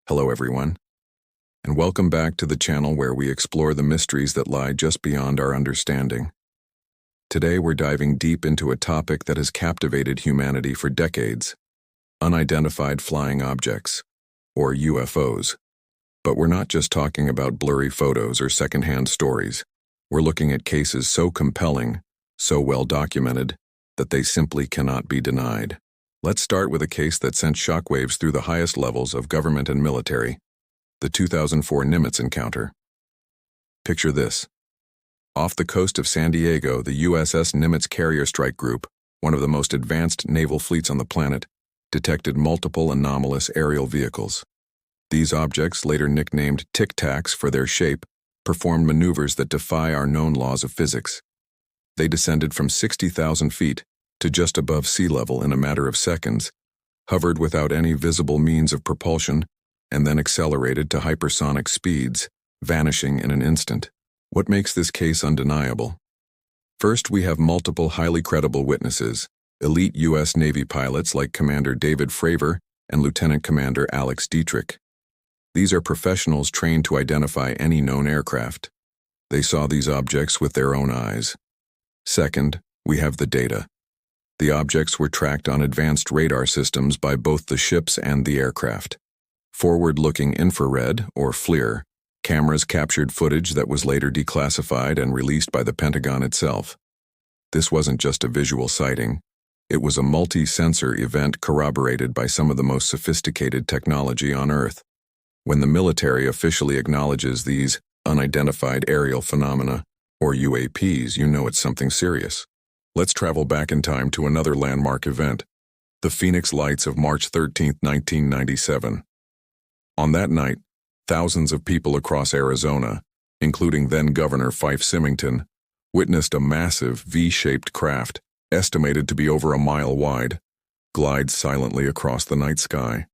Hello everyone, and welcome back to the channel where we explore the mysteries that lie just beyond our understanding. Today we're diving deep into a topic that has captivated humanity for decades: unidentified flying objects, or UFOs. But we're not just talking about blurry photos or secondhand stories. We're looking at cases so compelling, so well documented, that they simply cannot be denied. Let's start with a case that sent shockwaves through the highest levels of government and military: the 2004 Nimitz encounter. Picture this. Off the coast of San Diego, the USS Nimitz Carrier Strike Group, one of the most advanced naval fleets on the planet, detected multiple anomalous aerial vehicles. These objects, later nicknamed Tic Tacs for their shape, performed maneuvers that defy our known laws of physics. They descended from 60,000 feet to just above sea level in a matter of seconds, hovered without any visible means of propulsion, and then accelerated to hypersonic speeds, vanishing in an instant. What makes this case undeniable? First, we have multiple highly credible witnesses: elite U.S. Navy pilots like Commander David Fravor and Lieutenant Commander Alex Dietrich. These are professionals trained to identify any known aircraft. They saw these objects with their own eyes. Second, we have the data. The objects were tracked on advanced radar systems by both the ships and the aircraft. Forward-looking infrared, or FLIR, cameras captured footage that was later declassified and released by the Pentagon itself. This wasn't just a visual sighting. It was a multi-sensor event corroborated by some of the most sophisticated technology on Earth. When the military officially acknowledges these unidentified aerial phenomena, or UAPs, you know it's something serious. Let's travel back in time to another landmark event: the Phoenix Lights of March 13, 1997. On that night, thousands of people across Arizona, including then-Governor Fife Symington, witnessed a massive V-shaped craft, estimated to be over a mile wide, glide silently across the night sky.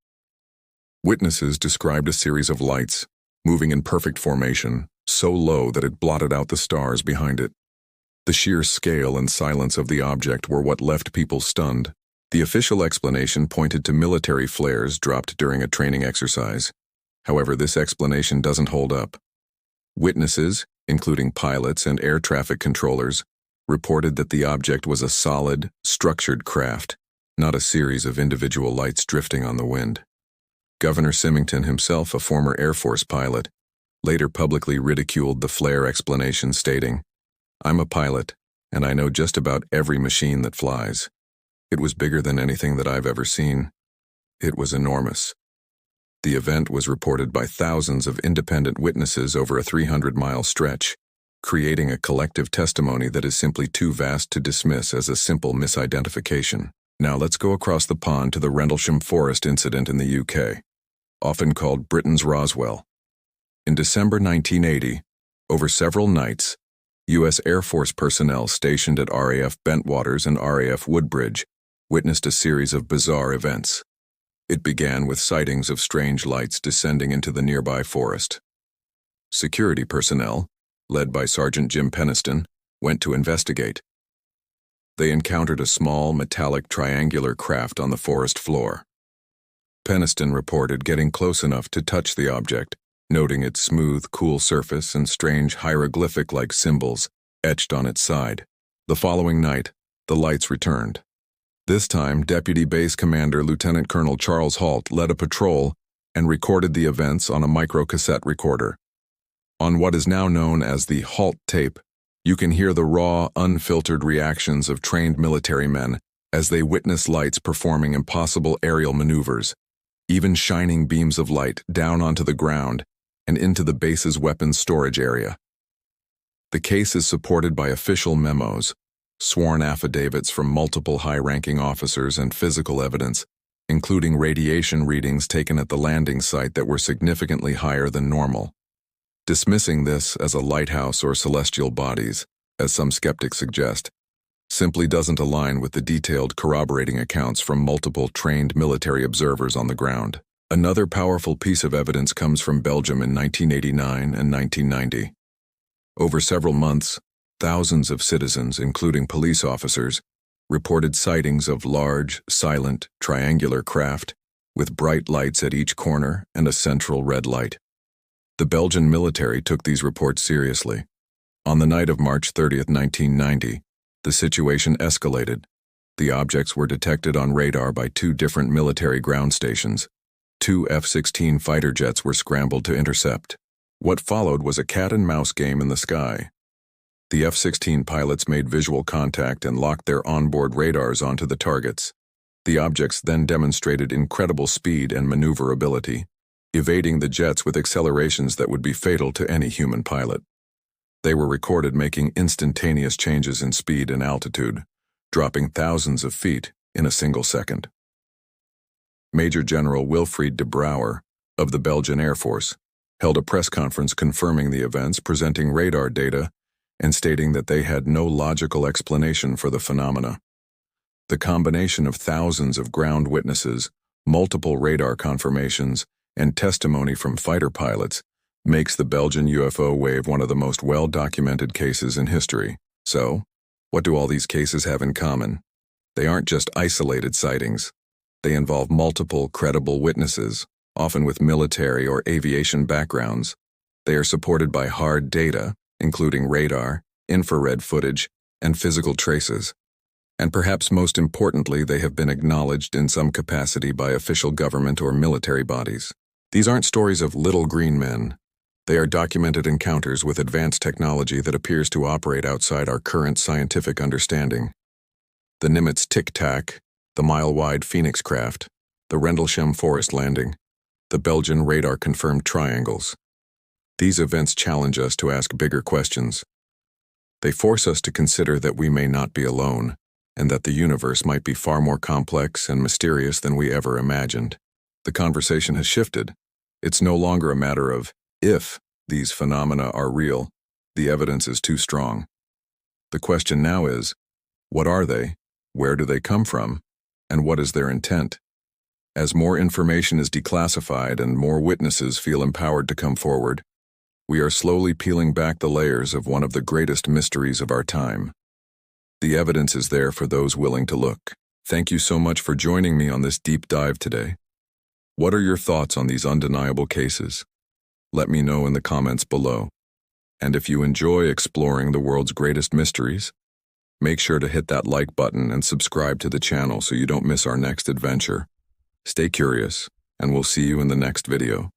Witnesses described a series of lights, moving in perfect formation, so low that it blotted out the stars behind it. The sheer scale and silence of the object were what left people stunned. The official explanation pointed to military flares dropped during a training exercise. However, this explanation doesn't hold up. Witnesses, including pilots and air traffic controllers, reported that the object was a solid, structured craft, not a series of individual lights drifting on the wind. Governor Symington himself, a former Air Force pilot, later publicly ridiculed the flare explanation, stating, "I'm a pilot, and I know just about every machine that flies. It was bigger than anything that I've ever seen. It was enormous." The event was reported by thousands of independent witnesses over a 300-mile stretch, creating a collective testimony that is simply too vast to dismiss as a simple misidentification. Now let's go across the pond to the Rendlesham Forest incident in the UK, often called Britain's Roswell. In December 1980, over several nights, U.S. Air Force personnel stationed at RAF Bentwaters and RAF Woodbridge witnessed a series of bizarre events. It began with sightings of strange lights descending into the nearby forest. Security personnel, led by Sergeant Jim Peniston, went to investigate. They encountered a small, metallic triangular craft on the forest floor. Peniston reported getting close enough to touch the object, noting its smooth, cool surface and strange hieroglyphic-like symbols etched on its side. The following night, the lights returned. This time, Deputy Base Commander Lieutenant Colonel Charles Halt led a patrol and recorded the events on a microcassette recorder. On what is now known as the Halt tape, you can hear the raw, unfiltered reactions of trained military men as they witness lights performing impossible aerial maneuvers, even shining beams of light down onto the ground and into the base's weapons storage area. The case is supported by official memos, sworn affidavits from multiple high-ranking officers, and physical evidence, including radiation readings taken at the landing site that were significantly higher than normal. Dismissing this as a lighthouse or celestial bodies, as some skeptics suggest, simply doesn't align with the detailed corroborating accounts from multiple trained military observers on the ground. Another powerful piece of evidence comes from Belgium in 1989 and 1990. Over several months, thousands of citizens, including police officers, reported sightings of large, silent, triangular craft with bright lights at each corner and a central red light. The Belgian military took these reports seriously. On the night of March 30, 1990, the situation escalated. The objects were detected on radar by two different military ground stations. Two F-16 fighter jets were scrambled to intercept. What followed was a cat-and-mouse game in the sky. The F-16 pilots made visual contact and locked their onboard radars onto the targets. The objects then demonstrated incredible speed and maneuverability, evading the jets with accelerations that would be fatal to any human pilot. They were recorded making instantaneous changes in speed and altitude, dropping thousands of feet in a single second. Major General Wilfried de Brouwer of the Belgian Air Force held a press conference confirming the events, presenting radar data and stating that they had no logical explanation for the phenomena. The combination of thousands of ground witnesses, multiple radar confirmations, and testimony from fighter pilots makes the Belgian UFO wave one of the most well-documented cases in history. So, what do all these cases have in common? They aren't just isolated sightings. They involve multiple credible witnesses, often with military or aviation backgrounds. They are supported by hard data, including radar, infrared footage, and physical traces. And perhaps most importantly, they have been acknowledged in some capacity by official government or military bodies. These aren't stories of little green men. They are documented encounters with advanced technology that appears to operate outside our current scientific understanding. The Nimitz Tic-Tac, the mile-wide Phoenix craft, the Rendlesham forest landing, the Belgian radar-confirmed triangles. These events challenge us to ask bigger questions. They force us to consider that we may not be alone, and that the universe might be far more complex and mysterious than we ever imagined. The conversation has shifted. It's no longer a matter of if these phenomena are real. The evidence is too strong. The question now is, what are they? Where do they come from? And what is their intent? As more information is declassified and more witnesses feel empowered to come forward, we are slowly peeling back the layers of one of the greatest mysteries of our time. The evidence is there for those willing to look. Thank you so much for joining me on this deep dive today. What are your thoughts on these undeniable cases? Let me know in the comments below. And if you enjoy exploring the world's greatest mysteries, make sure to hit that like button and subscribe to the channel so you don't miss our next adventure. Stay curious, and we'll see you in the next video.